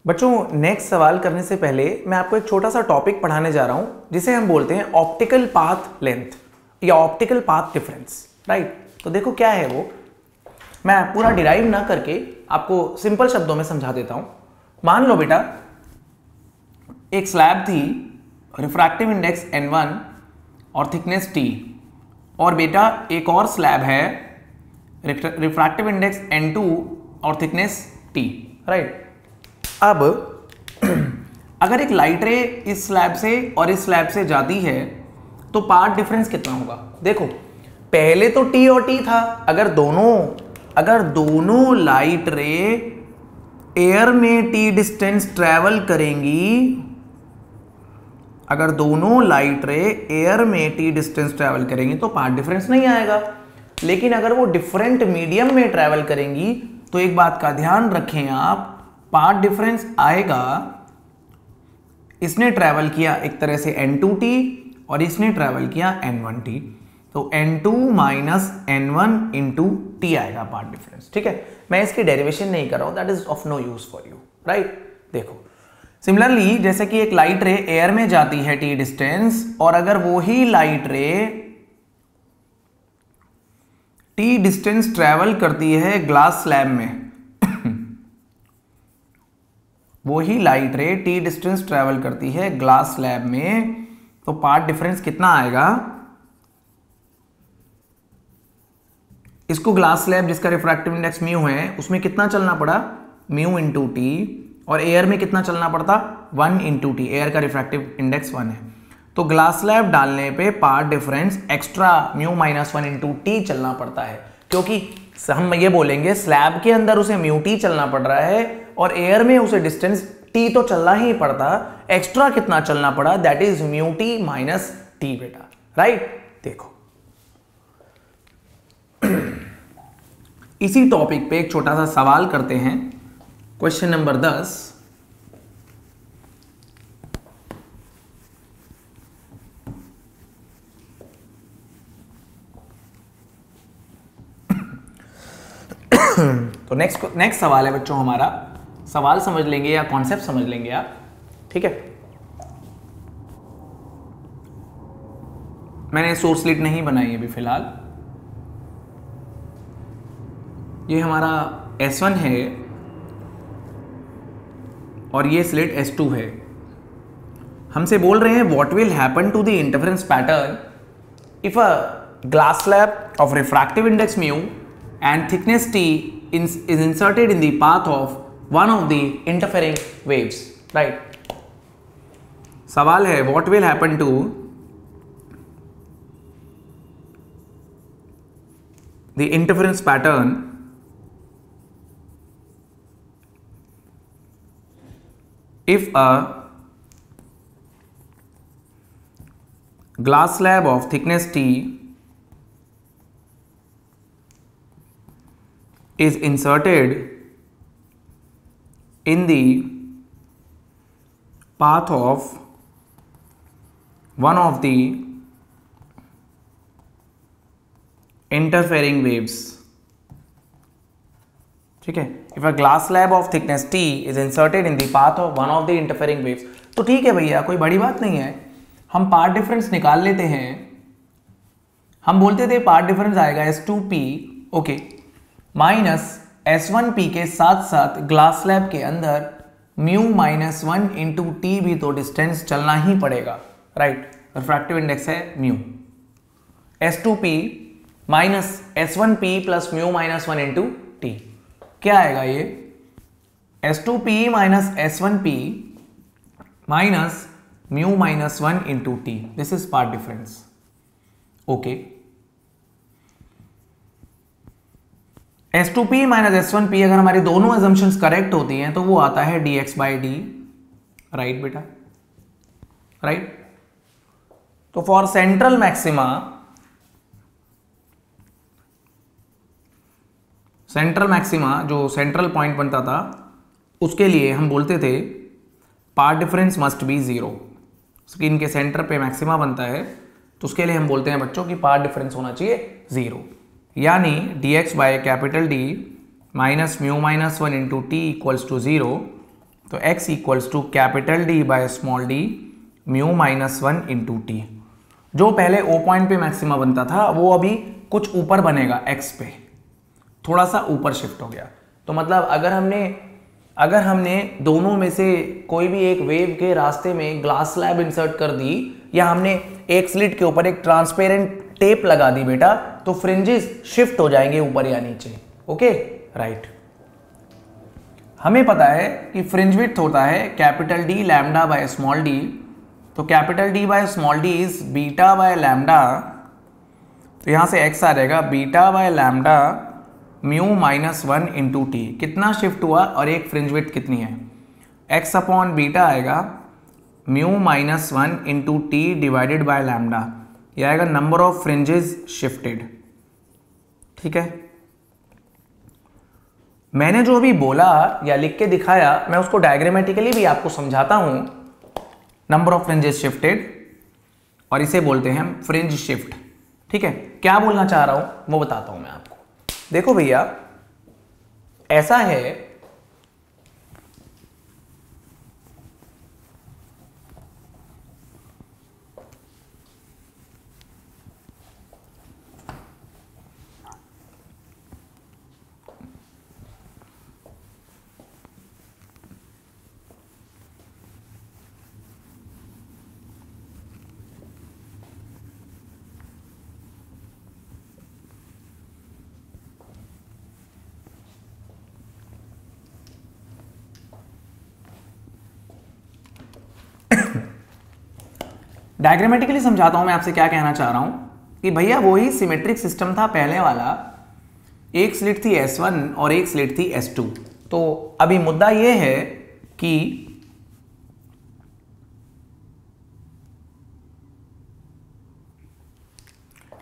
बच्चों नेक्स्ट सवाल करने से पहले मैं आपको एक छोटा सा टॉपिक पढ़ाने जा रहा हूं जिसे हम बोलते हैं ऑप्टिकल पाथ लेंथ या ऑप्टिकल पाथ डिफरेंस। राइट, तो देखो क्या है वो, मैं पूरा डिराइव ना करके आपको सिंपल शब्दों में समझा देता हूं। मान लो बेटा एक स्लैब थी, रिफ्रैक्टिव इंडेक्स n1 और थिकनेस t, और बेटा एक और स्लैब है, रिफ्रैक्टिव इंडेक्स n2 और थिकनेस t। राइट, अब अगर एक लाइट रे इस स्लैब से और इस स्लैब से जाती है तो पाथ डिफरेंस कितना होगा। देखो पहले तो T और T था, अगर दोनों लाइट रे एयर में T डिस्टेंस ट्रेवल करेंगी, अगर दोनों लाइट रे एयर में T डिस्टेंस ट्रेवल करेंगी तो पाथ डिफरेंस नहीं आएगा। लेकिन अगर वो डिफरेंट मीडियम में ट्रेवल करेंगी तो एक बात का ध्यान रखें आप, पाथ डिफरेंस आएगा। इसने ट्रैवल किया एक तरह से n2t और इसने ट्रैवल किया n1t, तो n2 minus n1 into t आएगा पाथ डिफरेंस। ठीक है, मैं इसकी डेरिवेशन नहीं कर रहा हूं, that is of no use for you. Right, देखो सिमिलरली जैसे कि एक लाइट रे एयर में जाती है t डिस्टेंस, और अगर वो ही light ray t distance travel करती है ग्लास स्लैब में, वो ही light ray T distance travel करती है ग्लास स्लैब में, तो पाथ डिफरेंस कितना आएगा। इसको ग्लास स्लैब जिसका रिफ्रैक्टिव इंडेक्स म्यू है उसमें कितना चलना पड़ा, म्यू इंटू टी, और एयर में कितना चलना पड़ता, 1 इंटू टी। एयर का रिफ्रैक्टिव इंडेक्स 1 है, तो ग्लास स्लैब डालने पे path difference extra mu minus 1 into T चलना पड़ता है, क्योंकि हम ये बोलेंगे स्लैब के अंदर उसे म्यू टी चलना पड़ रहा है और एयर में उसे डिस्टेंस टी तो चलना ही पड़ता, एक्स्ट्रा कितना चलना पड़ा, that is mu T minus T बेटा। राइट, देखो इसी टॉपिक पे एक छोटा सा सवाल करते हैं, क्वेश्चन नंबर 10। तो नेक्स्ट सवाल है बच्चों हमारा, सवाल समझ लेंगे या कॉन्सेप्ट समझ लेंगे आप। ठीक है, मैंने सोर्स लीड नहीं बनाई अभी फिलहाल। ये हमारा S1 है और ये स्लिट S2 है। हमसे बोल रहे हैं what will happen to the interference pattern if a glass slab of refractive index mu and thickness t is inserted in the path of one of the interfering waves. Right, सवाल है what will happen to the interference pattern if a glass slab of thickness t is inserted in the path of one of the interfering waves. ठीक है, if a glass slab of thickness t is inserted in the path of one of the interfering waves, तो ठीक है भैया, कोई बड़ी बात नहीं है, हम पाथ डिफरेंस निकाल लेते हैं। हम बोलते थे पाथ डिफरेंस आएगा S2p, ओके, माइनस S1p के साथ साथ ग्लास स्लैब के अंदर म्यू माइनस 1 इंटू टी भी तो डिस्टेंस चलना ही पड़ेगा। राइट, रिफ्रैक्टिव इंडेक्स है mu, S2p minus S1p plus mu minus 1 into T, क्या आएगा ये, S2p minus S1p minus mu minus 1 into T, this is path difference. Okay, S2p minus S1p अगर हमारी दोनों एजम्पशंस करेक्ट होती हैं तो वो आता है dx बाई डी। राइट बेटा, राइट, तो फॉर सेंट्रल मैक्सिमा, जो सेंट्रल पॉइंट बनता था उसके लिए हम बोलते थे path difference must be 0। Screen के सेंटर पे मैक्सिमा बनता है तो उसके लिए हम बोलते हैं बच्चों की पाथ डिफरेंस होना चाहिए 0, यानी dx by capital D minus mu minus 1 into T equals to 0, तो x equals to capital D by small d mu minus 1 into T. जो पहले O पॉइंट पे मैक्सिमा बनता था वो अभी कुछ ऊपर बनेगा, x पे थोड़ा सा ऊपर शिफ्ट हो गया। तो मतलब अगर हमने दोनों में से कोई भी एक वेव के रास्ते में ग्लास स्लैब इंसर्ट कर दी या हमने एक स्लिट के ऊपर एक ट्रांसपेरेंट टेप लगा दी बेटा, तो फ्रिंजेस शिफ्ट हो जाएंगे ऊपर या नीचे। Okay right. हमें पता है कि फ्रिंज विड्थ होता है capital D lambda by small d। तो capital D by small d is beta by lambda. तो यहां से x आ जाएगा beta by lambda mu minus 1 into T. कितना शिफ्ट हुआ और एक फ्रिंज विड्थ कितनी है, x अपॉन बीटा आएगा mu minus 1 into T divided by lambda. यह आएगा नंबर ऑफ फ्रिंजेस शिफ्टेड। ठीक है, मैंने जो अभी बोला या लिख के दिखाया मैं उसको डायग्रामेटिकली भी आपको समझाता हूं। नंबर ऑफ फ्रिंजेस शिफ्टेड, और इसे बोलते हैं हम फ्रिंज शिफ्ट। ठीक है, क्या बोलना चाह रहा हूं वो बताता हूं मैं आपको। देखो भैया, ऐसा है डायग्रामेटिकली समझाता हूं मैं आपसे क्या कहना चाह रहा हूं कि भैया वही सिमेट्रिक सिस्टम था पहले वाला। एक स्लिट थी S1 और एक स्लिट थी S2। तो अभी मुद्दा यह है कि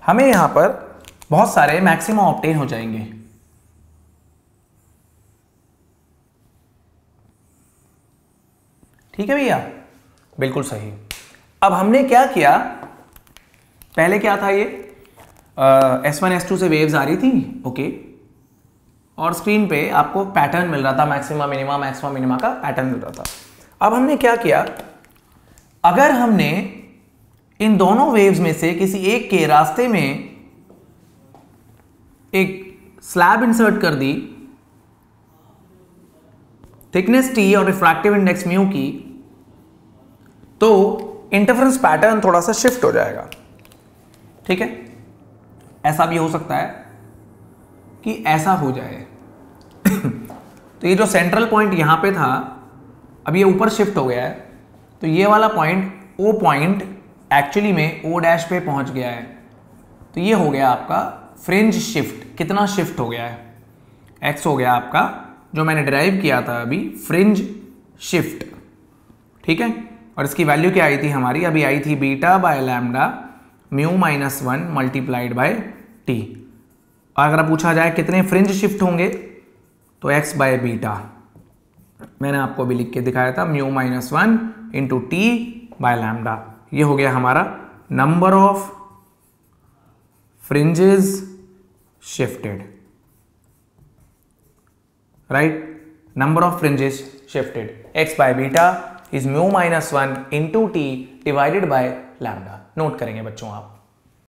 हमें यहां पर बहुत सारे मैक्सिमम ऑब्टेन हो जाएंगे। ठीक है भैया, बिल्कुल सही। अब हमने क्या किया, पहले क्या था ये S1 S2 से वेव्स आ रही थी, ओके, और स्क्रीन पे आपको पैटर्न मिल रहा था, मैक्सिमा मिनिमा मैक्सिमा मिनिमा का पैटर्न मिल रहा था। अब हमने क्या किया, अगर हमने इन दोनों वेव्स में से किसी एक के रास्ते में एक स्लैब इंसर्ट कर दी, थिकनेस T और रिफ्रैक्टिव इंडेक्स म्यू की, तो इंटरफेरेंस पैटर्न थोड़ा सा शिफ्ट हो जाएगा। ठीक है, ऐसा भी हो सकता है कि ऐसा हो जाए। तो ये जो सेंट्रल पॉइंट यहां पे था, अब ये ऊपर शिफ्ट हो गया है, तो ये वाला पॉइंट O पॉइंट एक्चुअली में O डैश पे पहुंच गया है। तो ये हो गया आपका फ्रिंज शिफ्ट। कितना शिफ्ट हो गया है, x हो गया आपका जो मैंने डिराइव किया था अभी, फ्रिंज शिफ्ट। ठीक है, और इसकी वैल्यू क्या आई थी हमारी, अभी आई थी beta by lambda mu minus 1 multiplied by T. अगर पूछा जाए कितने फ्रिंज शिफ्ट होंगे, तो x बाय बीटा मैंने आपको अभी लिख के दिखाया था, mu minus 1 into T by lambda. ये हो गया हमारा number of fringes shifted. Right, number of fringes shifted, x by beta is mu minus 1 into t divided by lambda। Note करेंगे बच्चों आप।